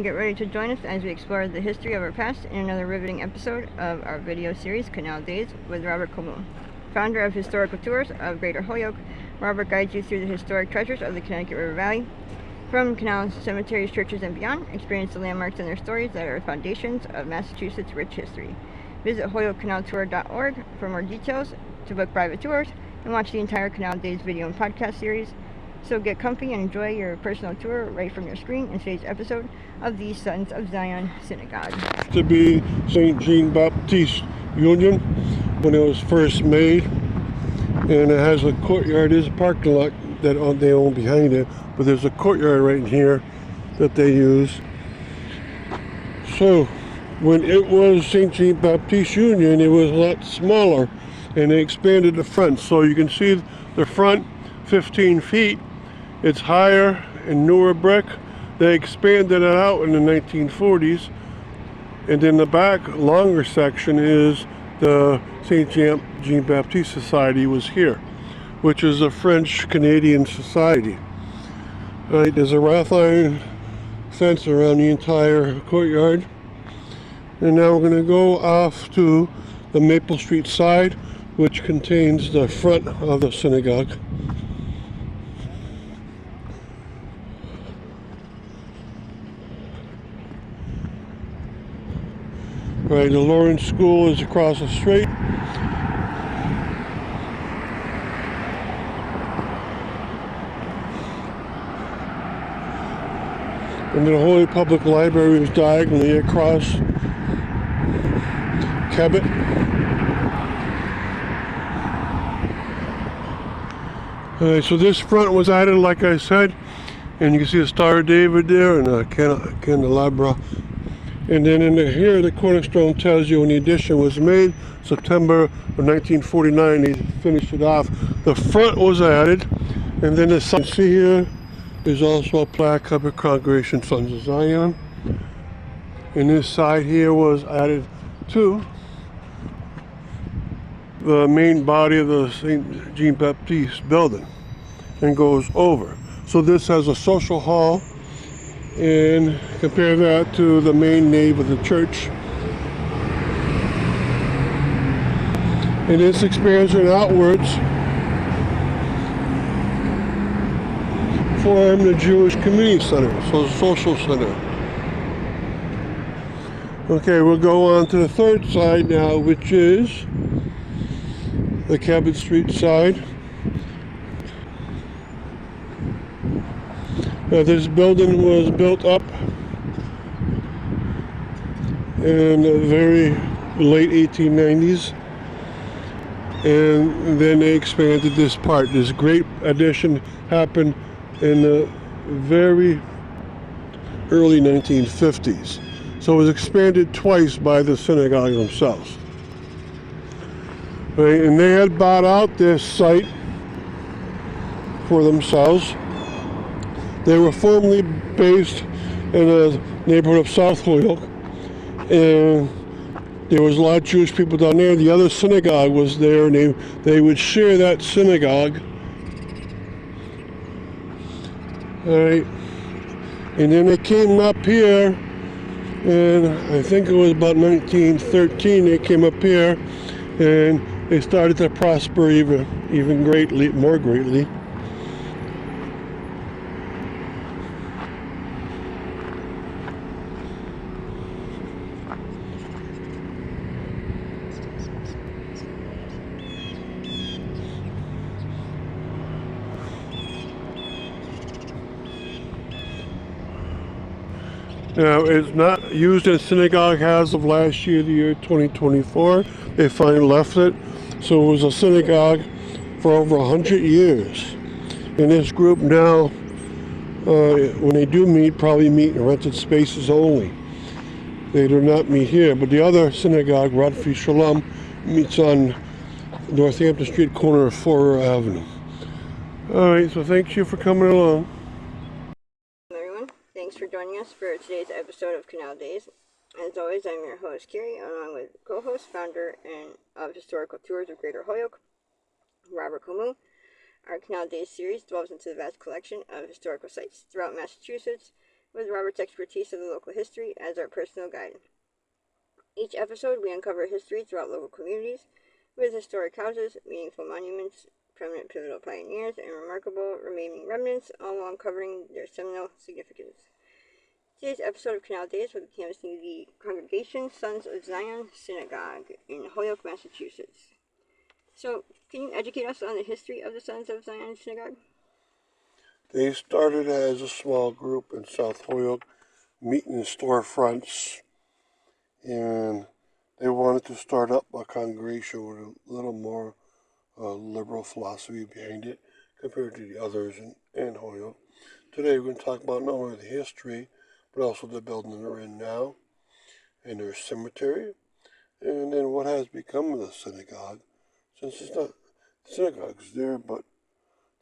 Get ready to join us as we explore the history of our past in another riveting episode of our video series, Canal Days, with Robert Comeau. Founder of Historical Tours of Greater Holyoke, Robert guides you through the historic treasures of the Connecticut River Valley. From canals, cemeteries, churches, and beyond, experience the landmarks and their stories that are the foundations of Massachusetts' rich history. Visit holyokecanaltour.org for more details, to book private tours, and watch the entire Canal Days video and podcast series. So get comfy and enjoy your personal tour right from your screen in today's episode of the Sons of Zion Synagogue. To be St. Jean Baptiste Union when it was first made, and it has a courtyard. There's a parking lot that they own behind it, but there's a courtyard right in here that they use. So when it was St. Jean Baptiste Union, it was a lot smaller, and they expanded the front. So you can see the front 15 feet. It's higher and newer brick. They expanded it out in the 1940s. And then the back, longer section is the St. Jean Baptiste Society was here, which is a French-Canadian society. All right, there's a wrought iron fence around the entire courtyard. And now we're going to go off to the Maple Street side, which contains the front of the synagogue. Right, the Lawrence School is across the street. And the Holy Public Library is diagonally across Cabot. Alright, so this front was added, like I said, and you can see a Star of David there and a candelabra. And then here, the cornerstone tells you when the addition was made, September of 1949. They finished it off. The front was added, and then the side, see here, is also a plaque of the Congregation Sons of Zion. And this side here was added to the main body of the St. Jean Baptiste building and goes over. So this has a social hall. And compare that to the main nave of the church. And this expansion outwards formed the Jewish Community Center, so the social center. Okay, we'll go on to the third side now, which is the Cabot Street side. This building was built up in the very late 1890s, and then they expanded this part. This great addition happened in the very early 1950s. So it was expanded twice by the synagogue themselves. Right, and they had bought out this site for themselves. They were formerly based in the neighborhood of South Holyoke, and there was a lot of Jewish people down there. The other synagogue was there, and they would share that synagogue. All right, and then they came up here, and I think it was about 1913. They came up here, and they started to prosper even greatly, more greatly. Now, it's not used as synagogue as of last year, the year 2024. They finally left it. So it was a synagogue for over 100 years. And this group now, when they do meet, probably meet in rented spaces only. They do not meet here. But the other synagogue, Rodfi Shalom, meets on Northampton Street, corner of Forer Avenue. All right, so thank you for coming along. Thanks for joining us for today's episode of Canal Days. As always, I'm your host, Carrie, along with co-host, founder, and of Historical Tours of Greater Holyoke, Robert Comeau. Our Canal Days series delves into the vast collection of historical sites throughout Massachusetts, with Robert's expertise of the local history as our personal guide. Each episode, we uncover history throughout local communities with historic houses, meaningful monuments, prominent pivotal pioneers, and remarkable remaining remnants, all while uncovering their seminal significance. Today's episode of Canal Days will be canvassing the congregation Sons of Zion Synagogue in Holyoke, Massachusetts. So, can you educate us on the history of the Sons of Zion Synagogue? They started as a small group in South Holyoke, meeting in storefronts, and they wanted to start up a congregation with a little more liberal philosophy behind it compared to the others in Holyoke. Today we're going to talk about not only the history, but also the building they're in now, and their cemetery, and then what has become of the synagogue, since it's not, the synagogue's there, but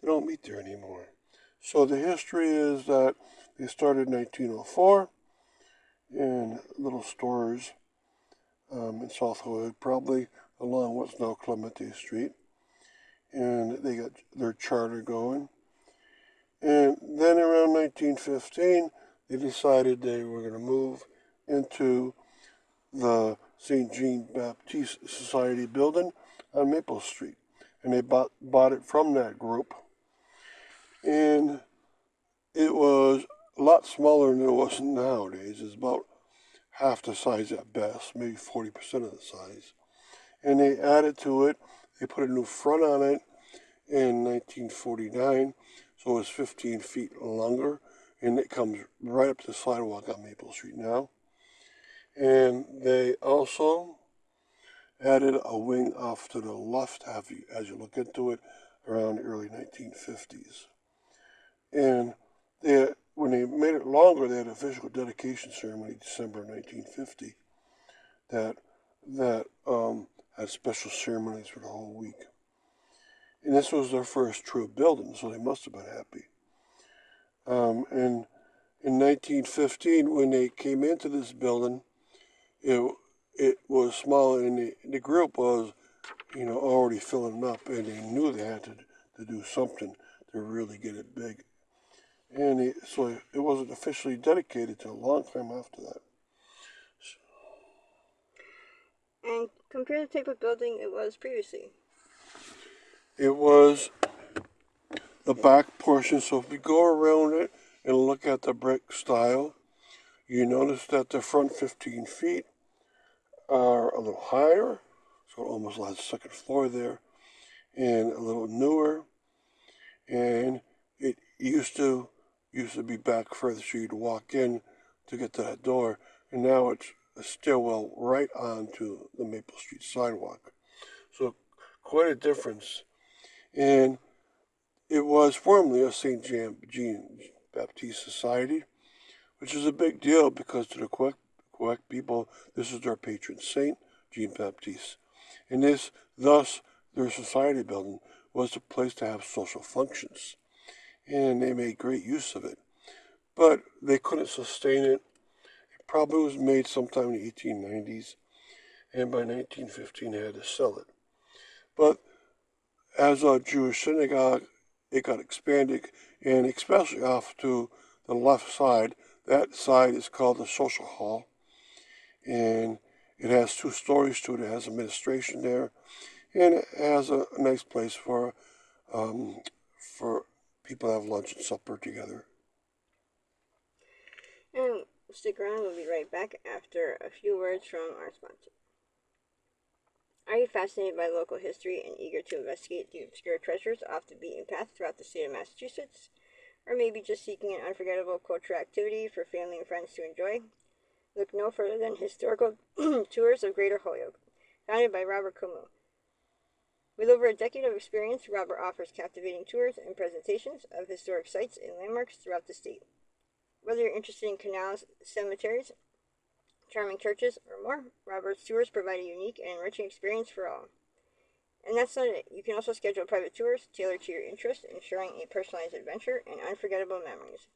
they don't meet there anymore. So the history is that they started in 1904 in little stores in South Holyoke, probably along what's now Clemente Street, and they got their charter going. And then around 1915, they decided they were going to move into the St. Jean Baptiste Society building on Maple Street. And they bought it from that group. And it was a lot smaller than it was nowadays. It's about half the size at best, maybe 40% of the size. And they added to it, they put a new front on it in 1949, so it's 15 feet longer, and it comes right up to the sidewalk on Maple Street now. And they also added a wing off to the left as you look into it around the early 1950s. And when they made it longer, they had an official dedication ceremony December 1950 that had special ceremonies for the whole week. And this was their first true building, so they must have been happy. And in 1915, when they came into this building, it was small, and the group was, already filling up, and they knew they had to do something to really get it big. And so it wasn't officially dedicated till a long time after that. And compare the type of building it was previously. It was the back portion, so if we go around it and look at the brick style, you notice that the front 15 feet are a little higher, so it almost has a second floor there, and a little newer. And it used to be back further, so you'd walk in to get to that door, and now it's a stairwell right onto the Maple Street sidewalk. So quite a difference. And it was formerly a St. Jean Baptiste Society, which is a big deal because to the Quebec people, this is their patron saint, Jean Baptiste. And thus, their society building was the place to have social functions. And they made great use of it. But they couldn't sustain it. It probably was made sometime in the 1890s, and by 1915 they had to sell it. But as a Jewish synagogue, it got expanded, and especially off to the left side. That side is called the social hall, and it has 2 stories to it. It has administration there, and it has a nice place for people to have lunch and supper together. And stick around, we'll be right back after a few words from our sponsor. Are you fascinated by local history and eager to investigate the obscure treasures off the beaten path throughout the state of Massachusetts? Or maybe just seeking an unforgettable cultural activity for family and friends to enjoy? Look no further than Historical Tours of Greater Holyoke, founded by Robert Como. With over a decade of experience, Robert offers captivating tours and presentations of historic sites and landmarks throughout the state. Whether you're interested in canals, cemeteries, charming churches, or more, Robert's tours provide a unique and enriching experience for all. And that's not it. You can also schedule private tours tailored to your interests, ensuring a personalized adventure and unforgettable memories.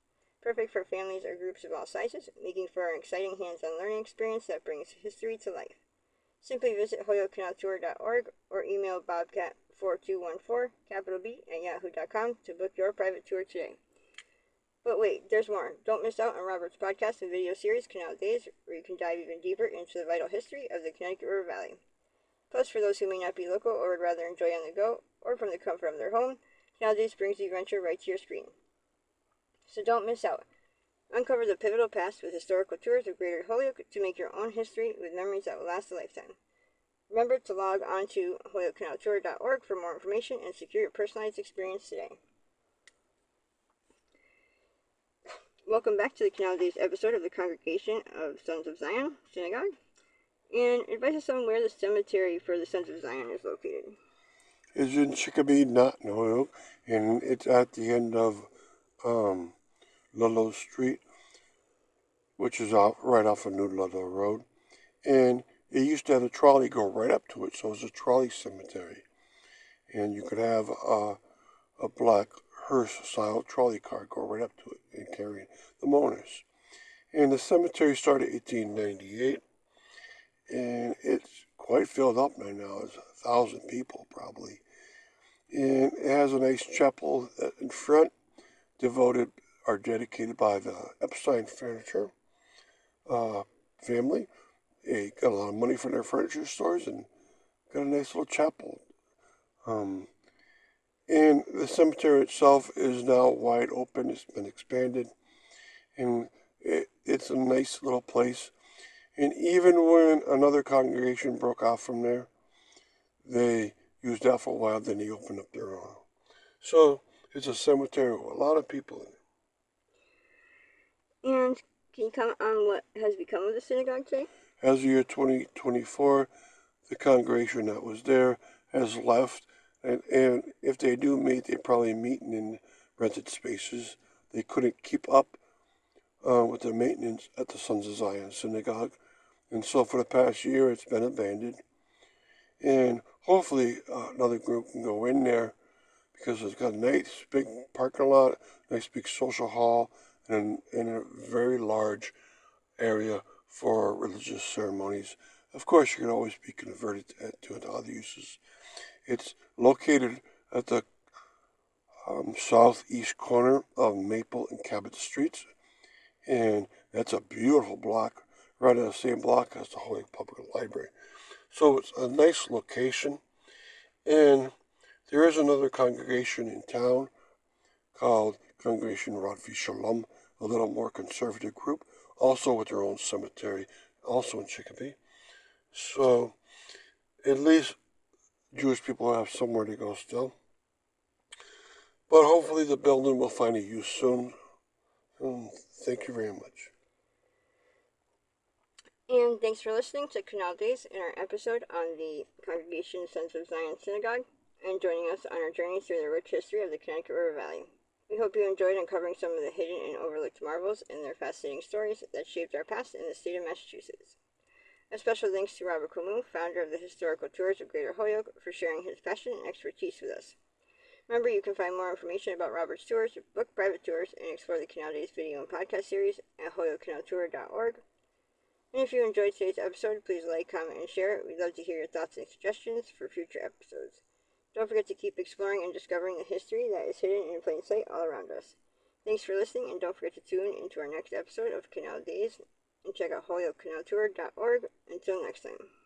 Perfect for families or groups of all sizes, making for an exciting hands-on learning experience that brings history to life. Simply visit holyokecanaltour.org or email bobcat4214, capital B, at yahoo.com to book your private tour today. But wait, there's more. Don't miss out on Robert's podcast and video series, Canal Days, where you can dive even deeper into the vital history of the Connecticut River Valley. Plus, for those who may not be local or would rather enjoy on the go or from the comfort of their home, Canal Days brings the adventure right to your screen. So don't miss out. Uncover the pivotal past with historical tours of Greater Holyoke to make your own history with memories that will last a lifetime. Remember to log on to holyokecanaltour.org for more information and secure your personalized experience today. Welcome back to the Canal Days episode of the Congregation of Sons of Zion Synagogue. And advise us on where the cemetery for the Sons of Zion is located. It's in Chicopee, not in Holyoke, and it's at the end of Ludlow Street, which is right off of New Ludlow Road. And it used to have a trolley go right up to it, so it's a trolley cemetery. And you could have a black hearse-style trolley car go right up to it and carry the mourners. And the cemetery started in 1898, and it's quite filled up right now. It's 1,000 people probably. And it has a nice chapel in front, devoted or dedicated by the Epstein Furniture family. They got a lot of money for their furniture stores and got a nice little chapel. And the cemetery itself is now wide open. It's been expanded, and it's a nice little place. And even when another congregation broke off from there, they used that for a while, then they opened up their own. So it's a cemetery with a lot of people in it. And can you comment on what has become of the synagogue today? As of year 2024, the congregation that was there has left, and if they do meet, they probably meet in rented spaces. They couldn't keep up with the maintenance at the Sons of Zion Synagogue, and so for the past year it's been abandoned. And hopefully another group can go in there, because it's got a nice big parking lot, nice big social hall, and a very large area for religious ceremonies. Of course, you can always be converted to other uses. It's located at the southeast corner of Maple and Cabot Streets, and that's a beautiful block, right on the same block as the Holyoke Public Library. So it's a nice location, and there is another congregation in town called Congregation Rodvi Shalom, a little more conservative group, also with their own cemetery, also in Chicopee. So at least Jewish people have somewhere to go still. But hopefully the building will find a use soon. And thank you very much. And thanks for listening to Canal Days in our episode on the Congregation Sons of Zion Synagogue and joining us on our journey through the rich history of the Connecticut River Valley. We hope you enjoyed uncovering some of the hidden and overlooked marvels and their fascinating stories that shaped our past in the state of Massachusetts. A special thanks to Robert Comu, founder of the Historical Tours of Greater Holyoke, for sharing his passion and expertise with us. Remember, you can find more information about Robert's tours, book private tours, and explore the Canal Days video and podcast series at holyokecanaltour.org. And if you enjoyed today's episode, please like, comment, and share it. We'd love to hear your thoughts and suggestions for future episodes. Don't forget to keep exploring and discovering the history that is hidden in plain sight all around us. Thanks for listening, and don't forget to tune into our next episode of Canal Days and check out holyokecanaltour.org. Until next time.